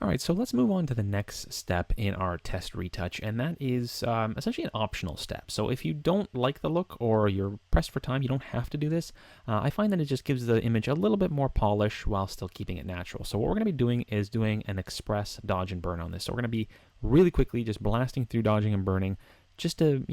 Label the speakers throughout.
Speaker 1: All right, so let's move on to the next step in our test retouch, and that is essentially an optional step. So if you don't like the look or you're pressed for time, you don't have to do this. I find that it just gives the image a little bit more polish while still keeping it natural. So what we're going to be doing is doing an express dodge and burn on this. So we're going to be really quickly just blasting through dodging and burning just to,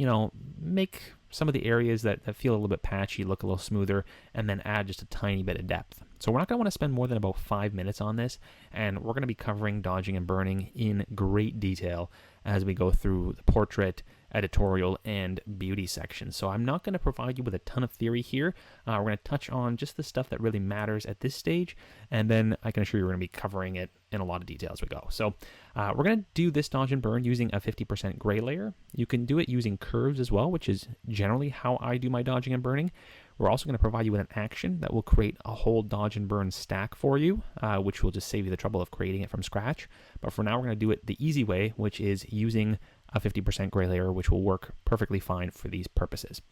Speaker 1: make some of the areas that feel a little bit patchy look a little smoother, and then add just a tiny bit of depth. So we're not going to want to spend more than about 5 minutes on this, and we're going to be covering dodging and burning in great detail as we go through the portrait, editorial, and beauty sections. So I'm not going to provide you with a ton of theory here. We're going to touch on just the stuff that really matters at this stage, and then I can assure you we're going to be covering it in a lot of detail as we go. So we're going to do this dodge and burn using a 50% gray layer. You can do it using curves as well, which is generally how I do my dodging and burning. We're also going to provide you with an action that will create a whole dodge and burn stack for you, which will just save you the trouble of creating it from scratch. But for now, we're going to do it the easy way, which is using a 50% gray layer, which will work perfectly fine for these purposes.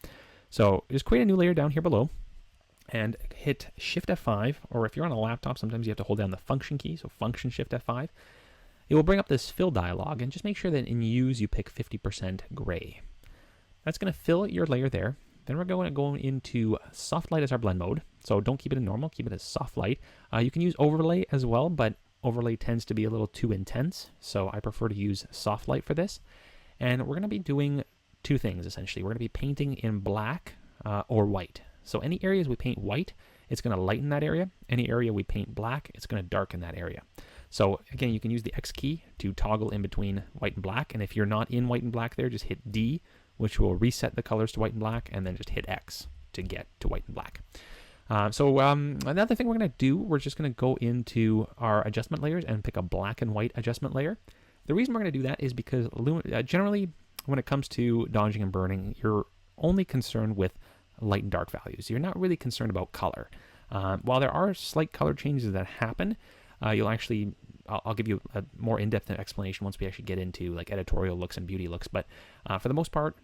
Speaker 1: So just create a new layer down here below and hit Shift F5, or if you're on a laptop, sometimes you have to hold down the function key, so function Shift F5. It will bring up this fill dialog, and just make sure that in use you pick 50% gray. That's going to fill your layer there. Then we're going to go into soft light as our blend mode. So don't keep it in normal, keep it as soft light. You can use overlay as well, but overlay tends to be a little too intense. So I prefer to use soft light for this. And we're going to be doing two things essentially. We're going to be painting in black or white. So any areas we paint white, it's going to lighten that area. Any area we paint black, it's going to darken that area. So again, you can use the X key to toggle in between white and black. And if you're not in white and black there, just hit D, which will reset the colors to white and black, and then just hit X to get to white and black. Another thing we're going to do, we're just going to go into our adjustment layers and pick a black and white adjustment layer. The reason we're going to do that is because generally when it comes to dodging and burning, you're only concerned with light and dark values. You're not really concerned about color. While there are slight color changes that happen, I'll give you a more in-depth explanation once we actually get into like editorial looks and beauty looks. But for the most part,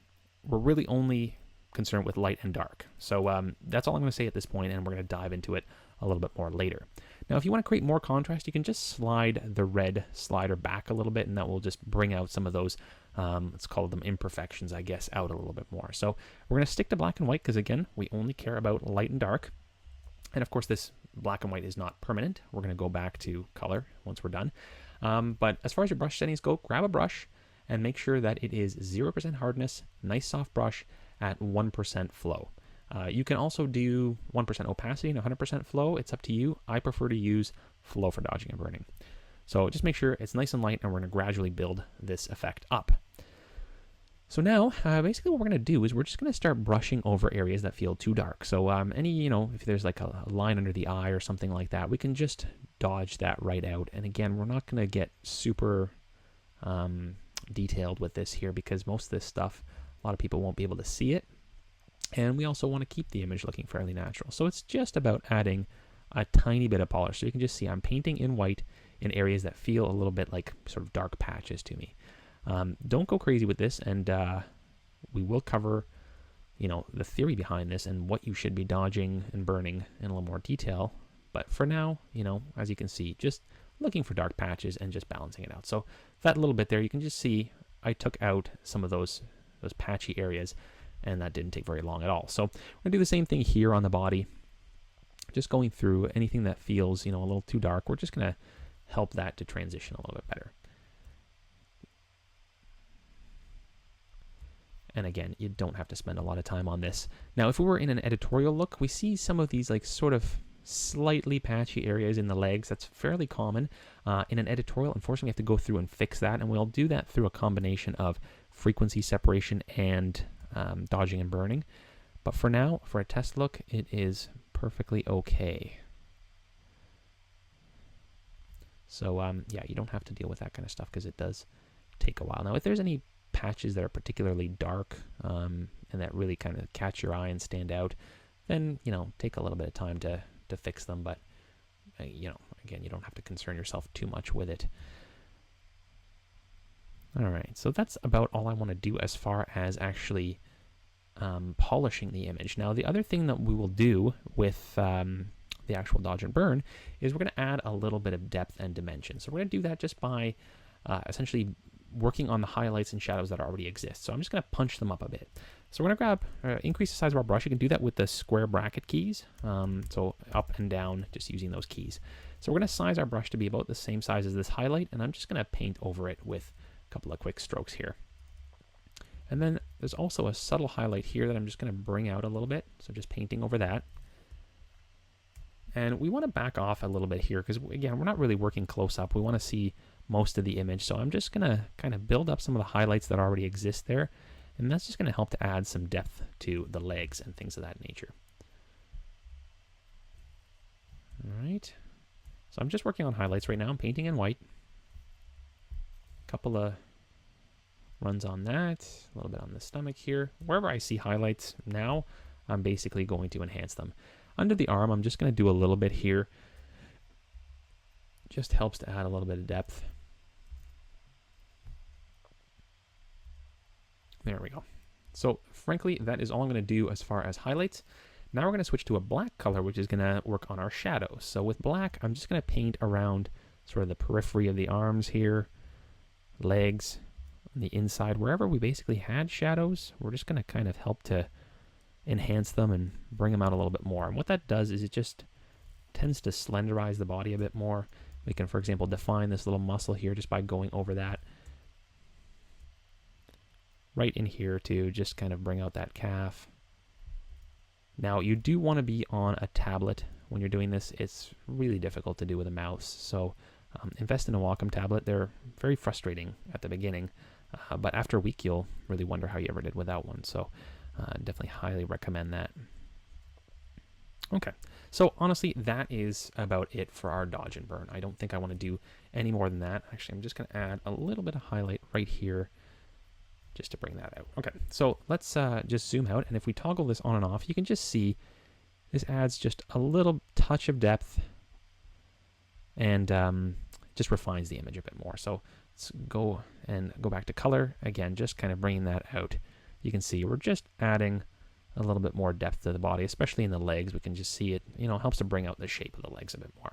Speaker 1: we're really only concerned with light and dark. So that's all I'm going to say at this point, and we're going to dive into it a little bit more later. Now, if you want to create more contrast, you can just slide the red slider back a little bit, and that will just bring out some of those, let's call them imperfections, I guess, out a little bit more. So we're going to stick to black and white because, again, we only care about light and dark. And of course, this black and white is not permanent. We're going to go back to color once we're done. But as far as your brush settings go, grab a brush and make sure that it is 0% hardness, nice soft brush at 1% flow. You can also do 1% opacity and 100% flow. It's up to you. I prefer to use flow for dodging and burning. So just make sure it's nice and light, and we're going to gradually build this effect up. So now, basically what we're going to do is we're just going to start brushing over areas that feel too dark. So if there's like a line under the eye or something like that, we can just dodge that right out. And again, we're not going to get super detailed with this here because most of this stuff, a lot of people won't be able to see it. And we also want to keep the image looking fairly natural. So it's just about adding a tiny bit of polish. So you can just see I'm painting in white in areas that feel a little bit like sort of dark patches to me. Don't go crazy with this, and we will cover, the theory behind this and what you should be dodging and burning in a little more detail. But for now, as you can see, just looking for dark patches and just balancing it out. So that little bit there, you can just see I took out some of those patchy areas, and that didn't take very long at all. So we're going to do the same thing here on the body. Just going through anything that feels, a little too dark, we're just going to help that to transition a little bit better. And again, you don't have to spend a lot of time on this. Now, if we were in an editorial look, we see some of these like sort of slightly patchy areas in the legs. That's fairly common. In an editorial, unfortunately, we have to go through and fix that, and we'll do that through a combination of frequency separation and dodging and burning. But for now, for a test look, it is perfectly okay. So yeah, you don't have to deal with that kind of stuff because it does take a while. Now, if there's any patches that are particularly dark and that really kind of catch your eye and stand out, then take a little bit of time to fix them. But again, you don't have to concern yourself too much with it. All right, so that's about all I want to do as far as actually polishing the image. Now, the other thing that we will do with the actual dodge and burn is we're going to add a little bit of depth and dimension. So we're going to do that just by essentially working on the highlights and shadows that already exist. So I'm just going to punch them up a bit. So we're going to grab, increase the size of our brush. You can do that with the square bracket keys. So up and down, just using those keys. So we're going to size our brush to be about the same size as this highlight, and I'm just going to paint over it with a couple of quick strokes here. And then there's also a subtle highlight here that I'm just going to bring out a little bit. So just painting over that. And we want to back off a little bit here because, again, we're not really working close up. We want to see most of the image. So I'm just going to kind of build up some of the highlights that already exist there. And that's just going to help to add some depth to the legs and things of that nature. All right. So I'm just working on highlights right now. I'm painting in white. A couple of runs on that. A little bit on the stomach here. Wherever I see highlights now, I'm basically going to enhance them. Under the arm, I'm just going to do a little bit here. Just helps to add a little bit of depth. There we go. So frankly, that is all I'm going to do as far as highlights. Now we're going to switch to a black color, which is going to work on our shadows. So with black, I'm just going to paint around sort of the periphery of the arms here, legs, on the inside, wherever we basically had shadows. We're just going to kind of help to enhance them and bring them out a little bit more. And what that does is it just tends to slenderize the body a bit more. We can, for example, define this little muscle here just by going over that. Right in here to just kind of bring out that calf. Now, you do want to be on a tablet when you're doing this. It's really difficult to do with a mouse. So invest in a Wacom tablet. They're very frustrating at the beginning, but after a week, you'll really wonder how you ever did without one. So definitely highly recommend that. Okay, so honestly, that is about it for our dodge and burn. I don't think I want to do any more than that. Actually, I'm just going to add a little bit of highlight right here just to bring that out. Okay, so let's just zoom out, and if we toggle this on and off, you can just see this adds just a little touch of depth and just refines the image a bit more. So let's go back to color. Again, just kind of bringing that out. You can see we're just adding a little bit more depth to the body, especially in the legs. We can just see it, helps to bring out the shape of the legs a bit more.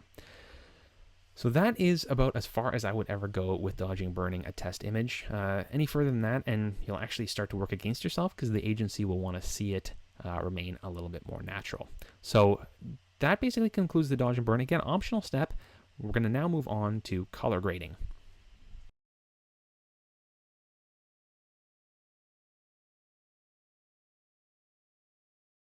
Speaker 1: So that is about as far as I would ever go with dodging burning a test image. Any further than that, and you'll actually start to work against yourself because the agency will want to see it remain a little bit more natural. So that basically concludes the dodge and burn. Again, optional step. We're going to now move on to color grading.